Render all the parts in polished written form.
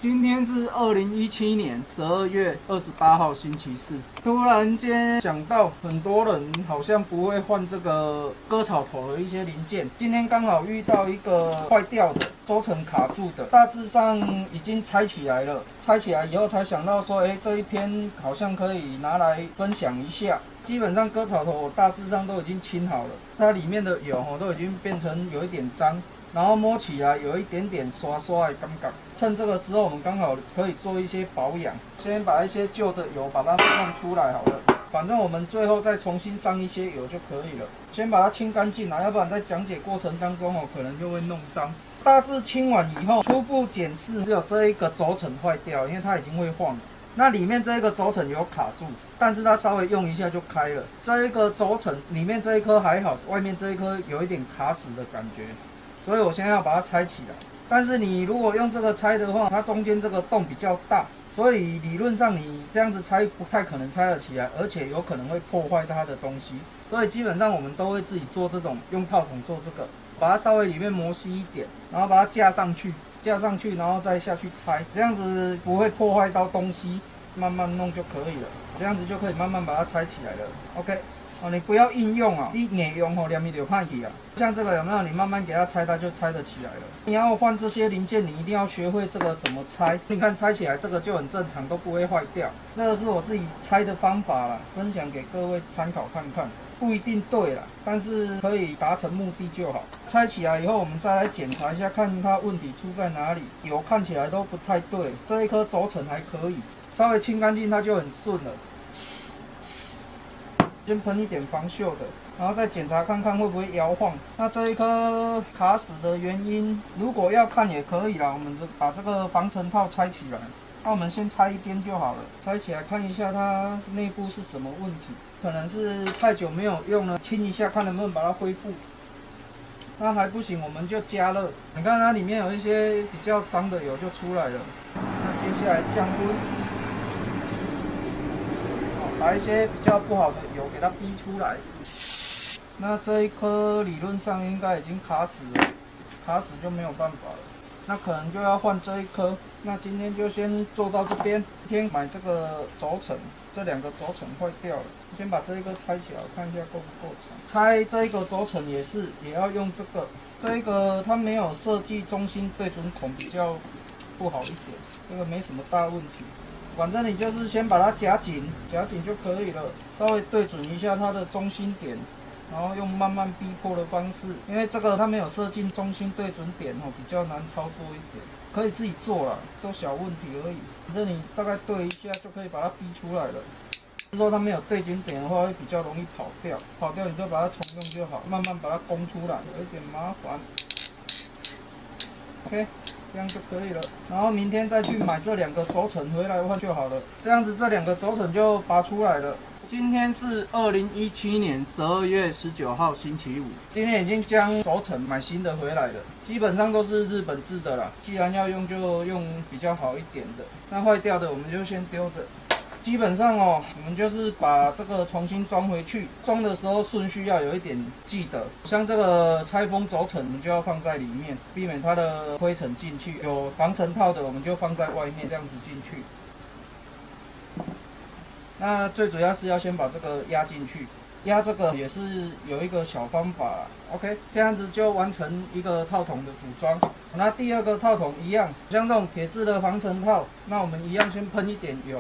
今天是2017年12月28号星期四。突然间想到，很多人好像不会换这个割草头的一些零件。今天刚好遇到一个坏掉的，轴承卡住的，大致上已经拆起来了。拆起来以后才想到说，这一篇好像可以拿来分享一下。基本上割草头我大致上都已经清好了，它里面的油都已经变成有一点脏。然后摸起来有一点点刷刷的感觉，趁这个时候我们刚好可以做一些保养。先把一些旧的油把它弄出来好了，反正我们最后再重新上一些油就可以了。先把它清干净啦，要不然在讲解过程当中可能就会弄脏。大致清完以后，初步检视只有这一个轴承坏掉，因为它已经会晃了。那里面这一个轴承有卡住，但是它稍微用一下就开了。这一个轴承里面这一颗还好，外面这一颗有一点卡死的感觉。所以我现在要把它拆起来，但是你如果用这个拆的话，它中间这个洞比较大，所以理论上你这样子拆不太可能拆得起来，而且有可能会破坏它的东西。所以基本上我们都会自己做这种用套筒做这个，把它稍微里面磨细一点，然后把它架上去，然后再下去拆，这样子不会破坏到东西，慢慢弄就可以了。这样子就可以慢慢把它拆起来了。OK。你不要硬用啊，你硬用连咪就派去啊。像这个有没有？你慢慢给它拆，它就拆得起来了。你要换这些零件，你一定要学会这个怎么拆。你看拆起来这个就很正常，都不会坏掉。这个是我自己拆的方法啦，分享给各位参考看看。不一定对啦，但是可以达成目的就好。拆起来以后，我们再来检查一下，看它问题出在哪里。油看起来都不太对，这一颗轴承还可以，稍微清干净它就很顺了。先喷一点防锈的，然后再检查看看会不会摇晃。那这一颗卡死的原因，如果要看也可以啦。我们把这个防尘套拆起来，那我们先拆一边就好了。拆起来看一下它内部是什么问题，可能是太久没有用了，清一下看能不能把它恢复。那还不行，我们就加热。你看它里面有一些比较脏的油就出来了。那接下来降温。把一些比较不好的油给它逼出来。那这一颗理论上应该已经卡死了，卡死就没有办法了。那可能就要换这一颗。那今天就先做到这边。今天买这个轴承，这两个轴承坏掉了，先把这一个拆起来，看一下够不够长。拆这一个轴承也要用这个，这一个它没有设计中心对准孔，比较不好一点。这个没什么大问题。反正你就是先把它夹紧就可以了，稍微对准一下它的中心点，然后用慢慢逼迫的方式，因为这个它没有设进中心对准点比较难操作一点，可以自己做啦，都小问题而已。反正你大概对一下就可以把它逼出来了。之后它没有对准点的话，会比较容易跑掉，你就把它重用就好，慢慢把它攻出来，有一点麻烦。OK。这样就可以了，然后明天再去买这两个轴承回来换就好了。这样子这两个轴承就拔出来了。今天是2017年12月19号星期五。今天已经将轴承买新的回来了，基本上都是日本制的啦。既然要用就用比较好一点的，那坏掉的我们就先丢着。基本上我们就是把这个重新装回去，装的时候顺序要有一点记得，像这个拆封轴承，我们就要放在里面，避免它的灰尘进去。有防尘套的，我们就放在外面，这样子进去。那最主要是要先把这个压进去，压这个也是有一个小方法。OK， 这样子就完成一个套筒的组装。那第二个套筒一样，像这种铁质的防尘套，那我们一样先喷一点油。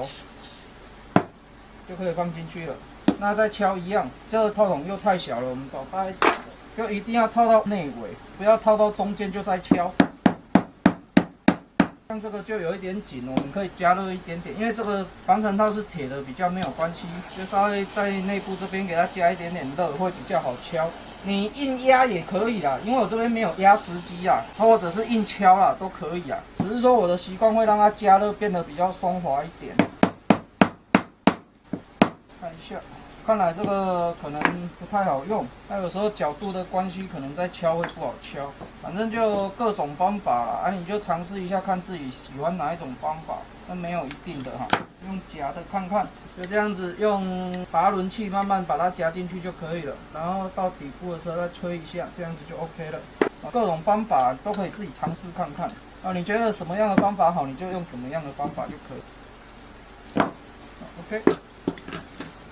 就可以放进去了。那再敲一样，这个套筒又太小了，我们搞大一点的，就一定要套到内尾，不要套到中间就再敲。像这个就有一点紧，我们可以加热一点点，因为这个防尘套是铁的，比较没有关系，就稍微在内部这边给它加一点点热，会比较好敲。你硬压也可以啦，因为我这边没有压实机啊，或者是硬敲啦都可以啊，只是说我的习惯会让它加热变得比较松滑一点。看一下，看来这个可能不太好用，那有时候角度的关系，可能在敲会不好敲。反正就各种方法啦，你就尝试一下，看自己喜欢哪一种方法，那没有一定的哈，用夹的看看，就这样子用拔轮器慢慢把它夹进去就可以了，然后到底部的时候再吹一下，这样子就 OK 了。各种方法都可以自己尝试看看。你觉得什么样的方法好，你就用什么样的方法就可以。OK，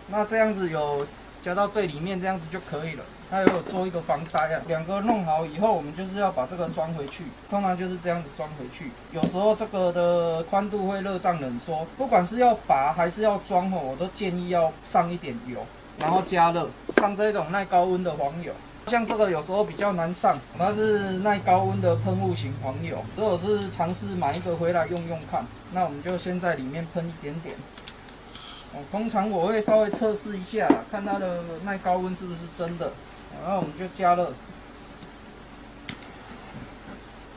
那这样子有加到最里面，这样子就可以了。它有做一个防呆啊，两个弄好以后，我们就是要把这个装回去，通常就是这样子装回去。有时候这个的宽度会热胀冷缩，不管是要拔还是要装我都建议要上一点油，然后加热，上这种耐高温的黄油。像这个有时候比较难上，它是耐高温的喷雾型黄油，所以我是尝试买一个回来用用看。那我们就先在里面喷一点点。通常我会稍微测试一下，看它的耐高温是不是真的，然后我们就加热，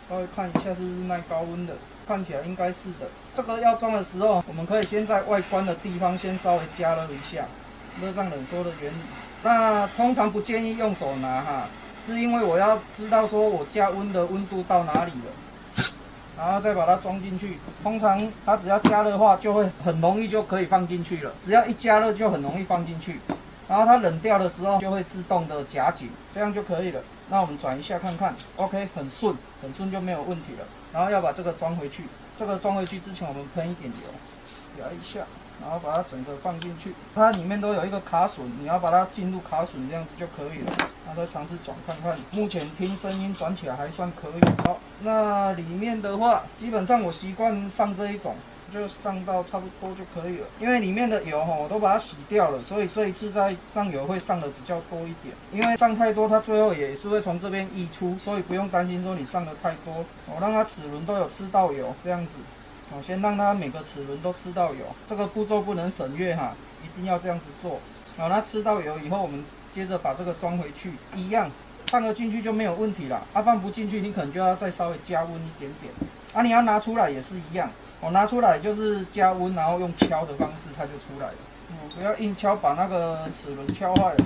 稍微看一下是不是耐高温的，看起来应该是的。这个要装的时候，我们可以先在外观的地方先稍微加热一下，热胀冷缩的原理。那通常不建议用手拿哈，是因为我要知道说我加温的温度到哪里了，然后再把它装进去。通常它只要加热的话，就会很容易就可以放进去了。只要一加热就很容易放进去，然后它冷掉的时候就会自动的夹紧，这样就可以了。那我们转一下看看 ，OK， 很顺就没有问题了。然后要把这个装回去，这个装回去之前我们喷一点油，摇一下。然后把它整个放进去，它里面都有一个卡榫，你要把它进入卡榫这样子就可以了。那再尝试转看看，目前听声音转起来还算可以。好，那里面的话，基本上我习惯上这一种，就上到差不多就可以了。因为里面的油我都把它洗掉了，所以这一次在上油会上的比较多一点。因为上太多，它最后也是会从这边溢出，所以不用担心说你上的太多。我让它齿轮都有吃到油，这样子。先让它每个齿轮都吃到油，这个步骤不能省略哈，一定要这样子做。好，那吃到油以后，我们接着把这个装回去，一样放了进去就没有问题了。放不进去，你可能就要再稍微加温一点点。你要拿出来也是一样，拿出来就是加温，然后用敲的方式它就出来了。不要硬敲，把那个齿轮敲坏了。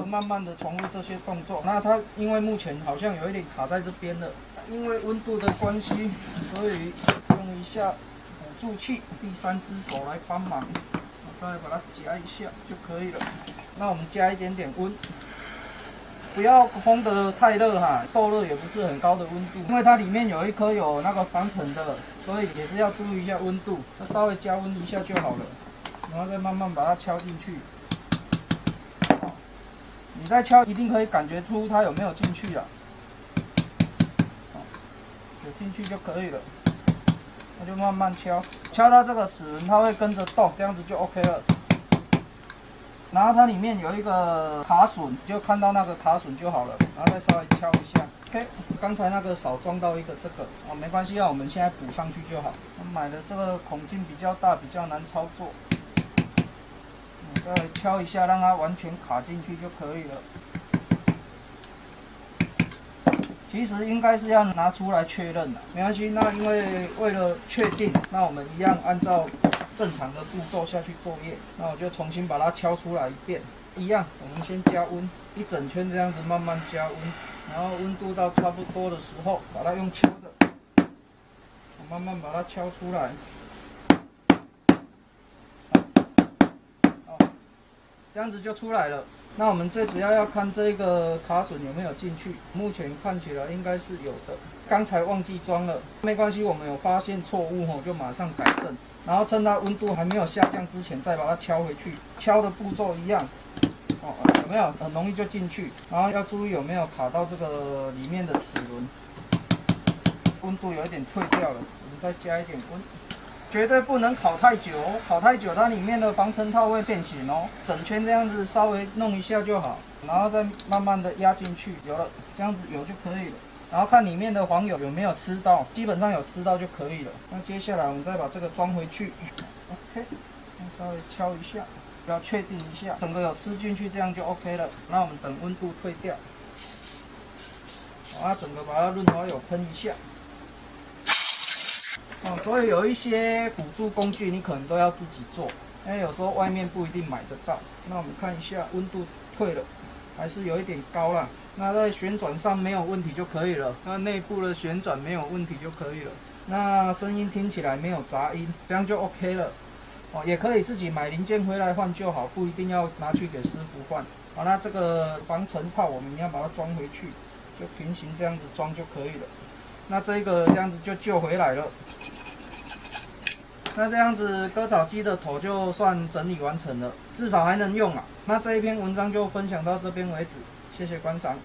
慢慢的重复这些动作，那它因为目前好像有一点卡在这边了，因为温度的关系，所以用一下辅助器，第三只手来帮忙，我稍微把它夹一下就可以了。那我们加一点点温，不要烘得太热哈，受热也不是很高的温度，因为它里面有一颗有那个防尘的，所以也是要注意一下温度，稍微加温一下就好了，然后再慢慢把它敲进去。你在敲，一定可以感觉出它有没有进去了。有进去就可以了。那就慢慢敲，敲到这个齿轮它会跟着动，这样子就 OK 了。然后它里面有一个卡榫，就看到那个卡榫就好了，然后再稍微敲一下。OK， 刚才那个少装到一个这个没关系我们现在补上去就好。我买的这个孔径比较大，比较难操作。再敲一下，让它完全卡进去就可以了。其实应该是要拿出来确认的，没关系。那因为了确定，那我们一样按照正常的步骤下去作业。那我就重新把它敲出来一遍，一样，我们先加温，一整圈这样子慢慢加温，然后温度到差不多的时候，把它用敲的，慢慢把它敲出来。这样子就出来了。那我们最主要看这个卡榫有没有进去，目前看起来应该是有的。刚才忘记装了，没关系，我们有发现错误就马上改正，然后趁它温度还没有下降之前再把它敲回去。敲的步骤一样，有没有很容易就进去？然后要注意有没有卡到这个里面的齿轮，温度有一点退掉了，我们再加一点温。绝对不能烤太久，烤太久它里面的防尘套会变形哦。整圈这样子稍微弄一下就好，然后再慢慢的压进去，有了，这样子有就可以了。然后看里面的黄油有没有吃到，基本上有吃到就可以了。那接下来我们再把这个装回去 ，OK， 稍微敲一下，要确定一下整个有吃进去，这样就 OK 了。那我们等温度退掉，整个把它润滑油喷一下。所以有一些辅助工具你可能都要自己做，因为有时候外面不一定买得到。那我们看一下温度退了，还是有一点高啦。那在旋转上没有问题就可以了，那内部的旋转没有问题就可以了。那声音听起来没有杂音，这样就 OK 了。哦，也可以自己买零件回来换就好，不一定要拿去给师傅换。好，那这个防尘套我们要把它装回去，就平行这样子装就可以了。那这个这样子就救回来了。那这样子割草机的头就算整理完成了，至少还能用啊。那这一篇文章就分享到这边为止，谢谢观赏。